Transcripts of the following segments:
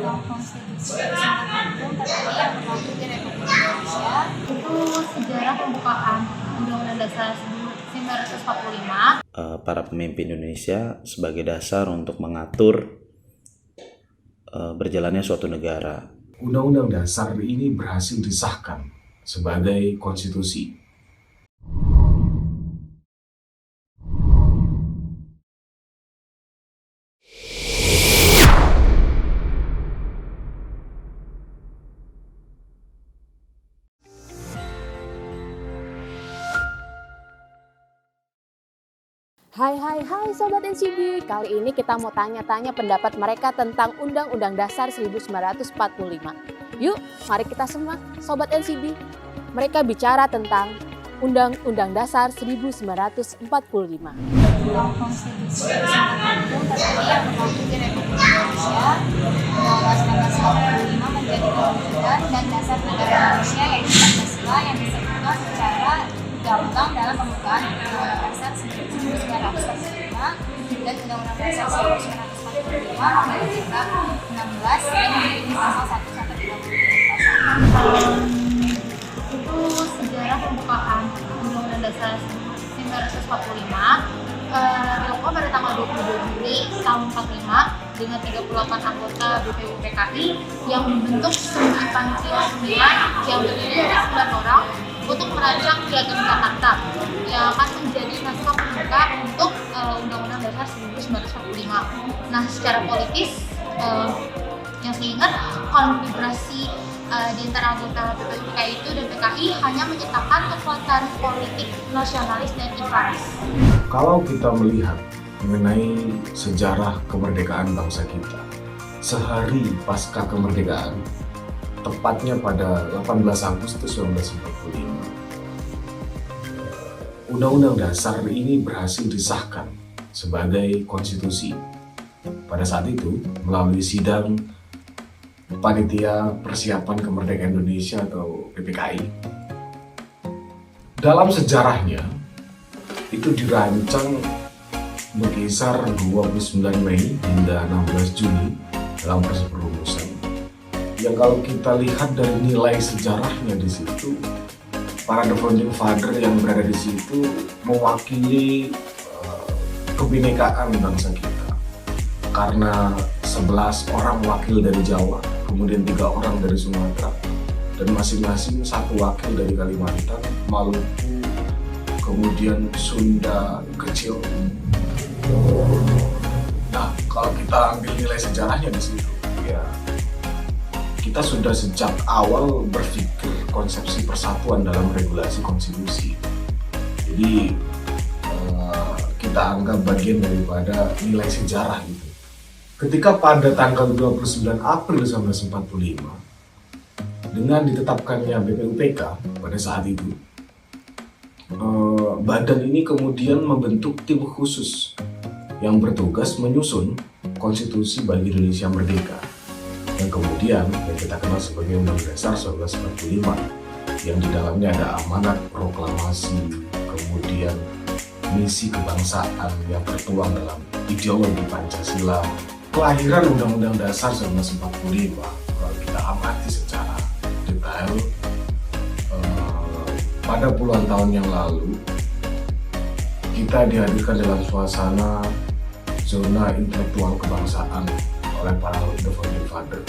Konstitusi Hukum tertinggi yang berlaku di Republik Indonesia itu sejarah pembukaan Undang-Undang Dasar 1945. Para pemimpin Indonesia sebagai dasar untuk mengatur berjalannya suatu negara. Undang-Undang Dasar ini berhasil disahkan sebagai konstitusi. Hai Sobat NCB, kali ini kita mau tanya-tanya pendapat mereka tentang Undang-Undang Dasar 1945. Yuk, mari kita simak Sobat NCB. Mereka bicara tentang Undang-Undang Dasar 1945. Konstitusi Hukum tertinggi yang berlaku di Republik Indonesia Undang-Undang 1945 menjadi undang-undang dan dasar negara Indonesia yaitu Pancasila yang disebutkan secara gamblang dalam pembukaan Undang-Undang Dasar 1945 dan Undang-Undang Dasar 1945 nomor 16 yang memiliki pasal 1 sampai 35. Itu sejarah pembukaan Undang-Undang Dasar 1945 dilakukan pada tanggal 22 Juni tahun 45 dengan 38 anggota BPU PKI yang membentuk Studi Pancasila yang terdiri dari 9 orang untuk merancang Piagam Jakarta yang akan menjadi naskah pembuka untuk Undang-Undang Dasar 1945. Nah, secara politis yang saya ingat konfigurasi di antara anggota BPU PKI itu dan PKI hanya menyatakan kekuatan politik nasionalis dan Islamis. Kalau kita melihat mengenai sejarah kemerdekaan bangsa kita, sehari pasca kemerdekaan, tepatnya pada 18 Agustus 1945, Undang-Undang Dasar ini berhasil disahkan sebagai konstitusi. Pada saat itu, melalui sidang Panitia Persiapan Kemerdekaan Indonesia atau PPKI. Dalam sejarahnya, itu dirancang berkisar 29 Mei hingga 16 Juni dalam proses perumusan. Yang kalau kita lihat dari nilai sejarahnya di situ, para founding father yang berada di situ mewakili kebinekaan bangsa kita. Karena 11 orang wakil dari Jawa, kemudian 3 orang dari Sumatera, dan masing-masing 1 wakil dari Kalimantan, Maluku, kemudian Sunda kecil. Nah, kalau kita ambil nilai sejarahnya di situ, ya kita sudah sejak awal berpikir konsepsi persatuan dalam regulasi konstitusi. Jadi kita anggap bagian daripada nilai sejarah itu. Ketika pada tanggal 29 April 1945, dengan ditetapkannya BPUPK pada saat itu, badan ini kemudian membentuk tim khusus yang bertugas menyusun konstitusi bagi Indonesia Merdeka, yang kemudian yang kita kenal sebagai Undang-Undang Dasar 1945, yang di dalamnya ada amanat proklamasi, kemudian misi kebangsaan yang tertuang dalam ideologi Pancasila. Kelahiran Undang-Undang Dasar 1945, kalau kita amati secara detail, pada puluhan tahun yang lalu, kita dihadirkan dalam suasana zona intelektual kebangsaan oleh para founding father.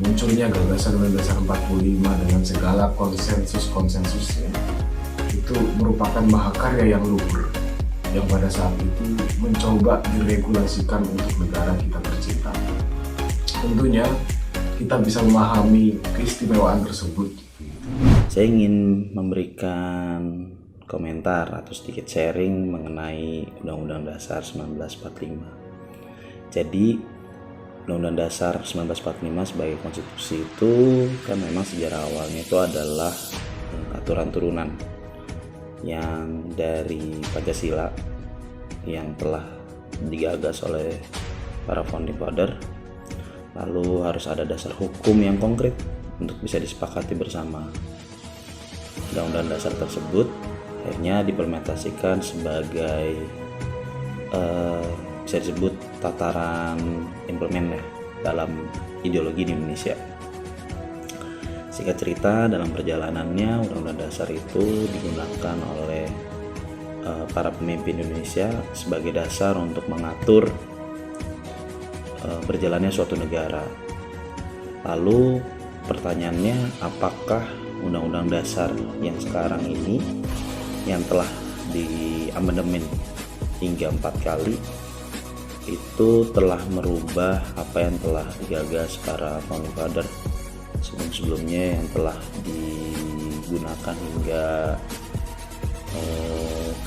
Munculnya gagasan Undang-Undang Dasar 45 dengan segala konsensusnya, itu merupakan mahakarya yang luhur, yang pada saat itu mencoba diregulasikan untuk negara kita tercinta. Tentunya kita bisa memahami keistimewaan tersebut. Saya ingin memberikan komentar atau sedikit sharing mengenai Undang-Undang Dasar 1945. Jadi, Undang-Undang Dasar 1945 sebagai konstitusi itu kan memang sejarah awalnya itu adalah aturan turunan yang dari Pancasila yang telah digagas oleh para founding father. Lalu harus ada dasar hukum yang konkret untuk bisa disepakati bersama. Undang-undang dasar tersebut akhirnya diimplementasikan sebagai bisa disebut tataran implemen ya, dalam ideologi di Indonesia. Singkat cerita, dalam perjalanannya Undang-Undang Dasar itu digunakan oleh para pemimpin Indonesia sebagai dasar untuk mengatur berjalannya suatu negara. Lalu pertanyaannya, apakah Undang-Undang Dasar yang sekarang ini yang telah diamandemen hingga 4 kali itu telah merubah apa yang telah digagas para founding father sebelum-sebelumnya yang telah digunakan hingga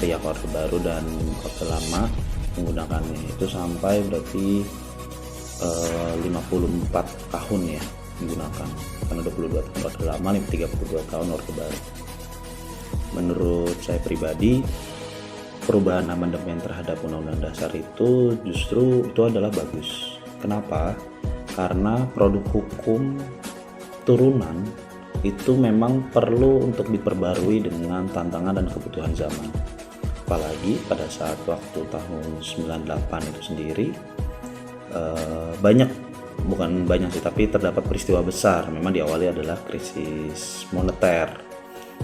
ke yang Orde Baru dan Orde Lama menggunakannya itu sampai berarti 54 tahun ya digunakan, karena 22 tahun Orde Lama, 32 tahun Orde Baru. Menurut saya pribadi, perubahan amandemen terhadap Undang-Undang Dasar itu justru itu adalah bagus. Kenapa? Karena produk hukum turunan itu memang perlu untuk diperbarui dengan tantangan dan kebutuhan zaman. Apalagi pada saat waktu tahun 98 itu sendiri bukan banyak sih, tapi terdapat peristiwa besar. Memang diawali adalah krisis moneter,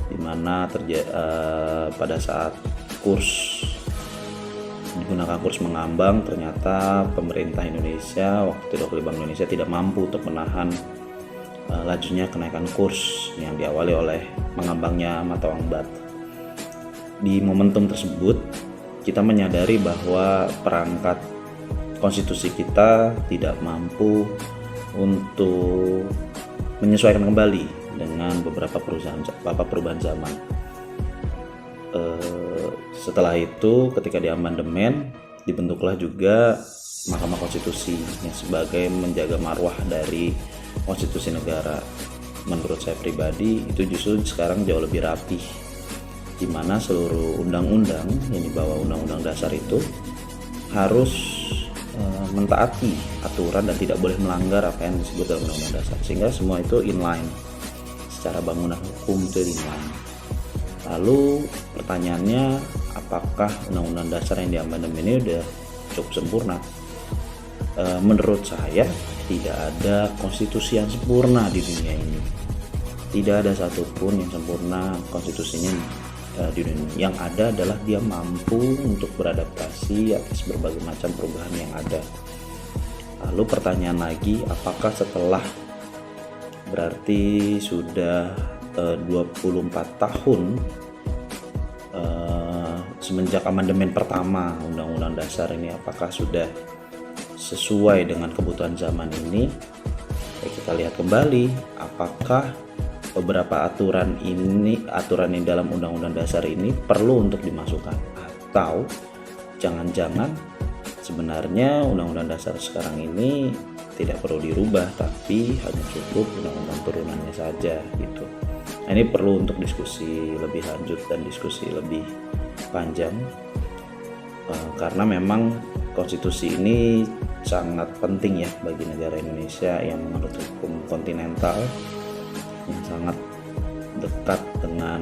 di mana pada saat digunakan kurs mengambang, ternyata pemerintah Indonesia waktu itu Bank Indonesia tidak mampu untuk menahan lajunya kenaikan kurs yang diawali oleh mengambangnya mata uang baht. Di momentum tersebut kita menyadari bahwa perangkat konstitusi kita tidak mampu untuk menyesuaikan kembali dengan beberapa perubahan zaman. Setelah itu ketika diamandemen dibentuklah juga Mahkamah Konstitusi yang sebagai menjaga marwah dari konstitusi negara. Menurut saya pribadi itu justru sekarang jauh lebih rapih, di mana seluruh undang-undang yang dibawa Undang-Undang Dasar itu harus mentaati aturan dan tidak boleh melanggar apa yang disebut dalam Undang-Undang Dasar, sehingga semua itu inline secara bangunan hukum itu inline. Lalu pertanyaannya, apakah Undang-Undang Dasar yang diamandemen ini udah cukup sempurna? Menurut saya tidak ada konstitusi yang sempurna di dunia ini. Tidak ada satupun yang sempurna konstitusinya di dunia. Yang ada adalah dia mampu untuk beradaptasi atas berbagai macam perubahan yang ada. Lalu pertanyaan lagi, apakah setelah berarti sudah 24 tahun semenjak amandemen pertama Undang-Undang Dasar ini, apakah sudah sesuai dengan kebutuhan zaman ini? Kita lihat kembali apakah beberapa aturan yang dalam Undang-Undang Dasar ini perlu untuk dimasukkan, atau jangan-jangan sebenarnya Undang-Undang Dasar sekarang ini tidak perlu dirubah, tapi hanya cukup undang-undang turunannya saja gitu. Nah, ini perlu untuk diskusi lebih lanjut dan diskusi lebih panjang, karena memang konstitusi ini sangat penting ya bagi negara Indonesia yang menganut hukum kontinental yang sangat dekat dengan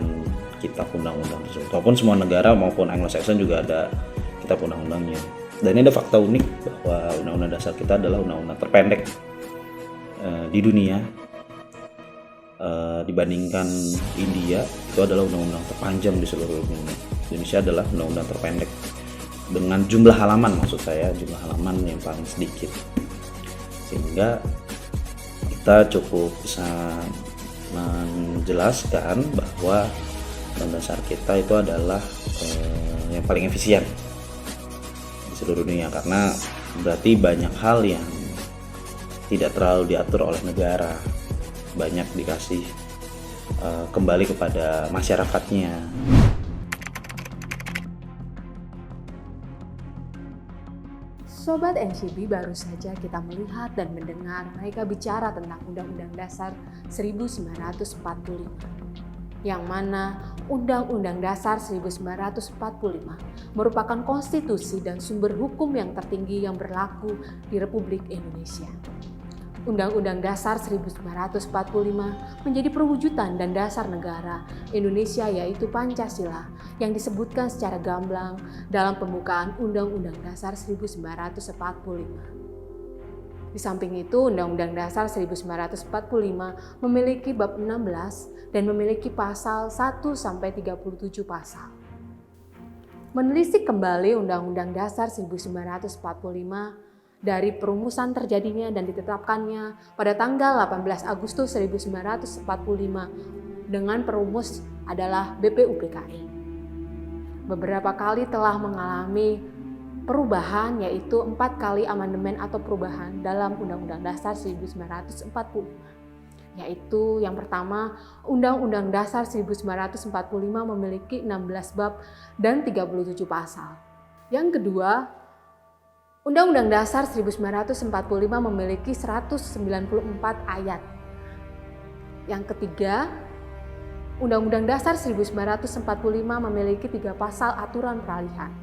kitab undang-undang tersebut. Walaupun semua negara maupun Anglo-Saxon juga ada kitab undang-undangnya. Dan ini ada fakta unik bahwa Undang-Undang Dasar kita adalah undang-undang terpendek di dunia. Dibandingkan India, itu adalah undang-undang terpanjang di seluruh dunia. Indonesia adalah undang-undang terpendek dengan jumlah halaman, maksud saya jumlah halaman yang paling sedikit, sehingga kita cukup bisa menjelaskan bahwa Undang-Undang Dasar kita itu adalah yang paling efisien di seluruh dunia, karena berarti banyak hal yang tidak terlalu diatur oleh negara, banyak dikasih kembali kepada masyarakatnya. Sobat NCB, baru saja kita melihat dan mendengar mereka bicara tentang Undang-Undang Dasar 1945, yang mana Undang-Undang Dasar 1945 merupakan konstitusi dan sumber hukum yang tertinggi yang berlaku di Republik Indonesia. Undang-Undang Dasar 1945 menjadi perwujudan dan dasar negara Indonesia, yaitu Pancasila, yang disebutkan secara gamblang dalam pembukaan Undang-Undang Dasar 1945. Di samping itu, Undang-Undang Dasar 1945 memiliki bab 16 dan memiliki pasal 1 sampai 37 pasal. Menelisik kembali Undang-Undang Dasar 1945 dari perumusan terjadinya dan ditetapkannya pada tanggal 18 Agustus 1945 dengan perumus adalah BPUPKI. Beberapa kali telah mengalami perubahan, yaitu 4 kali amandemen atau perubahan dalam Undang-Undang Dasar 1945, yaitu yang pertama, Undang-Undang Dasar 1945 memiliki 16 bab dan 37 pasal. Yang kedua, Undang-Undang Dasar 1945 memiliki 194 ayat. Yang ketiga, Undang-Undang Dasar 1945 memiliki 3 pasal aturan peralihan.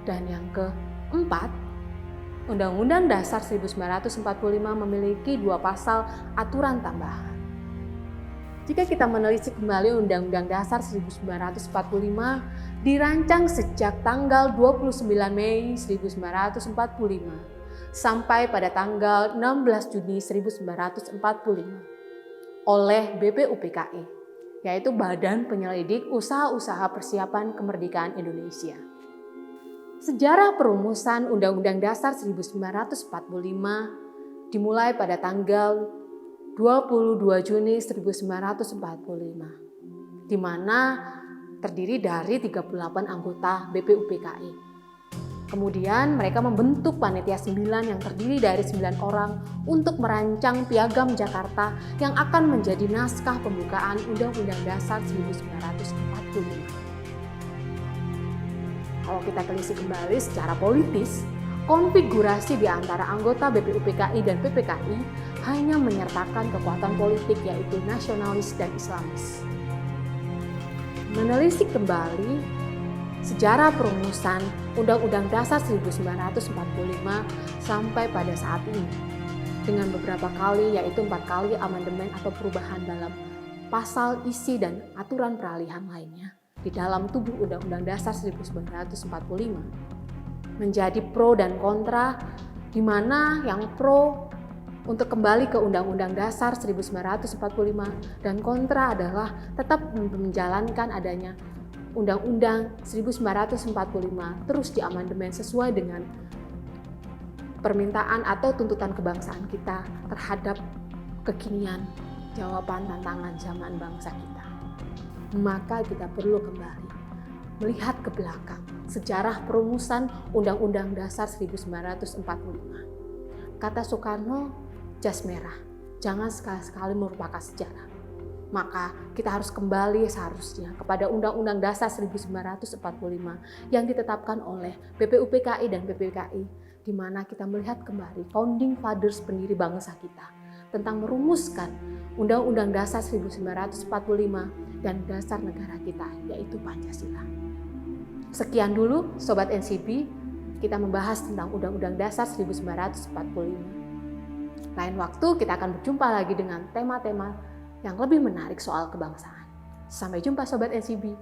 Dan yang keempat, Undang-Undang Dasar 1945 memiliki 2 pasal aturan tambahan. Jika kita menelisik kembali Undang-Undang Dasar 1945 dirancang sejak tanggal 29 Mei 1945 sampai pada tanggal 16 Juni 1945 oleh BPUPKI, yaitu Badan Penyelidik Usaha-Usaha Persiapan Kemerdekaan Indonesia. Sejarah perumusan Undang-Undang Dasar 1945 dimulai pada tanggal 22 Juni 1945, di mana terdiri dari 38 anggota BPUPKI. Kemudian mereka membentuk panitia 9 yang terdiri dari 9 orang untuk merancang Piagam Jakarta yang akan menjadi naskah pembukaan Undang-Undang Dasar 1945. Kalau kita telisik kembali secara politis, konfigurasi di antara anggota BPUPKI dan PPKI hanya menyertakan kekuatan politik, yaitu nasionalis dan Islamis. Menelisik kembali sejarah perumusan Undang-Undang Dasar 1945 sampai pada saat ini, dengan beberapa kali, yaitu 4 kali amandemen atau perubahan dalam pasal, isi, dan aturan peralihan lainnya di dalam tubuh Undang-Undang Dasar 1945, menjadi pro dan kontra, di mana yang pro untuk kembali ke Undang-Undang Dasar 1945 dan kontra adalah tetap menjalankan adanya Undang-Undang 1945 terus diamandemen sesuai dengan permintaan atau tuntutan kebangsaan kita terhadap kekinian jawaban tantangan zaman bangsa kita. Maka kita perlu kembali melihat ke belakang sejarah perumusan Undang-Undang Dasar 1945. Kata Soekarno, jas merah, jangan sekali-sekali merupakan sejarah. Maka kita harus kembali seharusnya kepada Undang-Undang Dasar 1945 yang ditetapkan oleh BPUPKI dan PPKI, di mana kita melihat kembali founding fathers pendiri bangsa kita tentang merumuskan Undang-Undang Dasar 1945 dan dasar negara kita, yaitu Pancasila. Sekian dulu Sobat NCB, kita membahas tentang Undang-Undang Dasar 1945. Lain waktu kita akan berjumpa lagi dengan tema-tema yang lebih menarik soal kebangsaan. Sampai jumpa Sobat NCB.